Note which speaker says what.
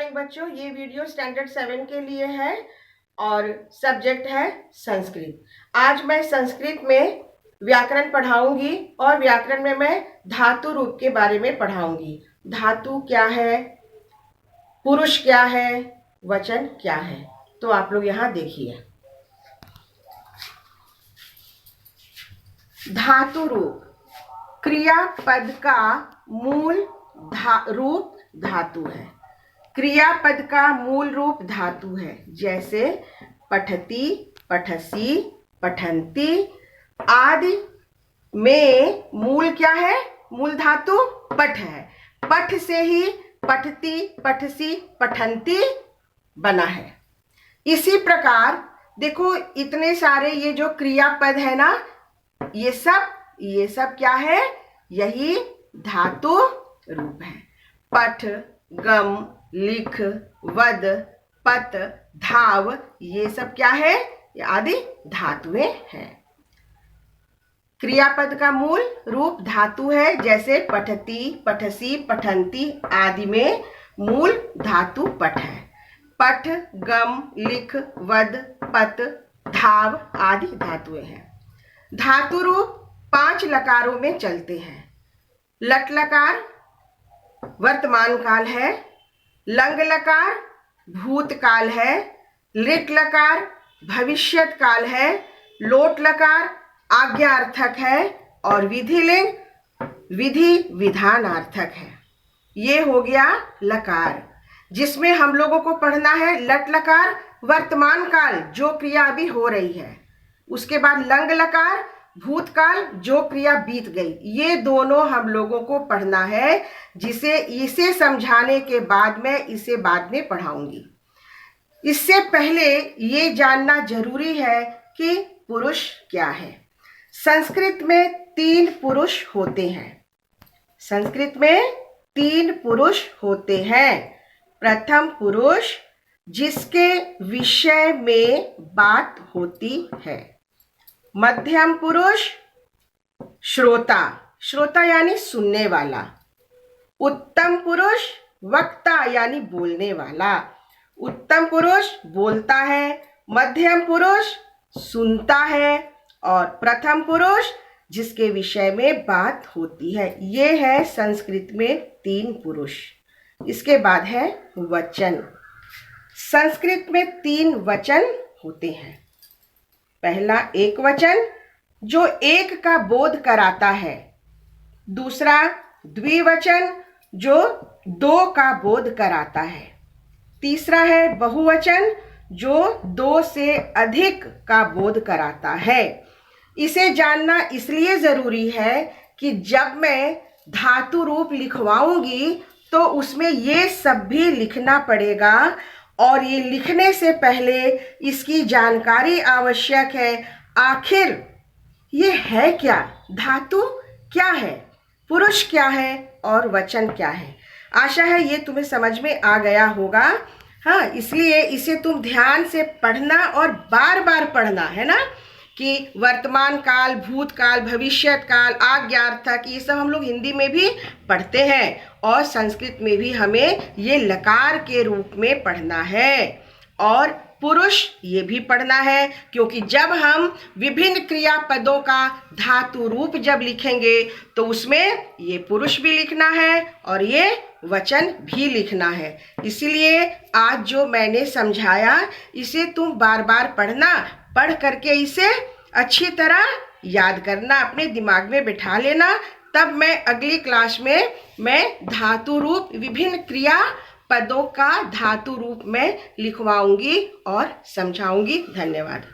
Speaker 1: Morning बच्चों, ये video standard 7 के लिए है और सब्जेक्ट है संस्कृत। आज मैं संस्कृत में व्याकरण पढ़ाऊंगी और व्याकरण में मैं धातु रूप के बारे में पढ़ाऊंगी। धातु क्या है, पुरुष क्या है, वचन क्या है। तो आप लोग यहाँ देखिए। धातु रूप, क्रियापद का मूल रूप धातु है। क्रियापद का मूल रूप धातु है। जैसे पठती, पठसी, पठंती आदि में मूल क्या है? मूल धातु पठ है। पठ से ही पठती, पठसी, पठंती बना है। इसी प्रकार देखो, इतने सारे ये जो क्रियापद है ना, ये सब क्या है? यही धातु रूप है। पठ, गम, लिख, वद, पत, धाव, ये सब क्या है? ये आदि धातुएं हैं। क्रियापद का मूल रूप धातु है। जैसे पठती, पठसी, पठंती आदि में मूल धातु पठ है। पठ, गम, लिख, वद, पत, धाव आदि धातुएं हैं। धातु रूप 5 लकारों में चलते हैं। लट लकार वर्तमान काल है, लंग लकार भूतकाल है, लिट लकार भविष्यत काल है, लोट लकार आज्ञार्थक है और विधिलिंग विधि विधानार्थक है। ये हो गया लकार, जिसमें हम लोगों को पढ़ना है लट लकार वर्तमान काल, जो क्रिया अभी हो रही है। उसके बाद लंग लकार भूतकाल, जो क्रिया बीत गई। ये दोनों हम लोगों को पढ़ना है, इसे समझाने के बाद मैं इसे बाद में पढ़ाऊंगी। इससे पहले ये जानना जरूरी है कि पुरुष क्या है। संस्कृत में 3 पुरुष होते हैं। संस्कृत में 3 पुरुष होते हैं। प्रथम पुरुष, जिसके विषय में बात होती है। मध्यम पुरुष श्रोता, श्रोता यानी सुनने वाला। उत्तम पुरुष वक्ता यानी बोलने वाला। उत्तम पुरुष बोलता है, मध्यम पुरुष सुनता है और प्रथम पुरुष जिसके विषय में बात होती है। ये है संस्कृत में 3 पुरुष। इसके बाद है वचन। संस्कृत में 3 वचन होते हैं। पहला एक वचन, जो एक का बोध कराता है। दूसरा द्विवचन, जो 2 का बोध कराता है। तीसरा है बहुवचन, जो 2 से अधिक का बोध कराता है। इसे जानना इसलिए जरूरी है कि जब मैं धातु रूप लिखवाऊंगी तो उसमें ये सब भी लिखना पड़ेगा और ये लिखने से पहले इसकी जानकारी आवश्यक है। आखिर ये है क्या? धातु क्या है, पुरुष क्या है और वचन क्या है? आशा है ये तुम्हें समझ में आ गया होगा। हाँ, इसलिए इसे तुम ध्यान से पढ़ना और बार बार पढ़ना है ना, कि वर्तमान काल, भूतकाल, भविष्यत काल, आज्ञार्थक, ये सब हम लोग हिंदी में भी पढ़ते हैं और संस्कृत में भी हमें ये लकार के रूप में पढ़ना है। और पुरुष ये भी पढ़ना है, क्योंकि जब हम विभिन्न क्रियापदों का धातु रूप जब लिखेंगे तो उसमें ये पुरुष भी लिखना है और ये वचन भी लिखना है। इसलिए आज जो मैंने समझाया, इसे तुम बार बार पढ़ना। पढ़ करके इसे अच्छी तरह याद करना, अपने दिमाग में बिठा लेना। तब मैं अगली क्लास में मैं धातु रूप, विभिन्न क्रिया पदों का धातु रूप में लिखवाऊंगी और समझाऊंगी। धन्यवाद।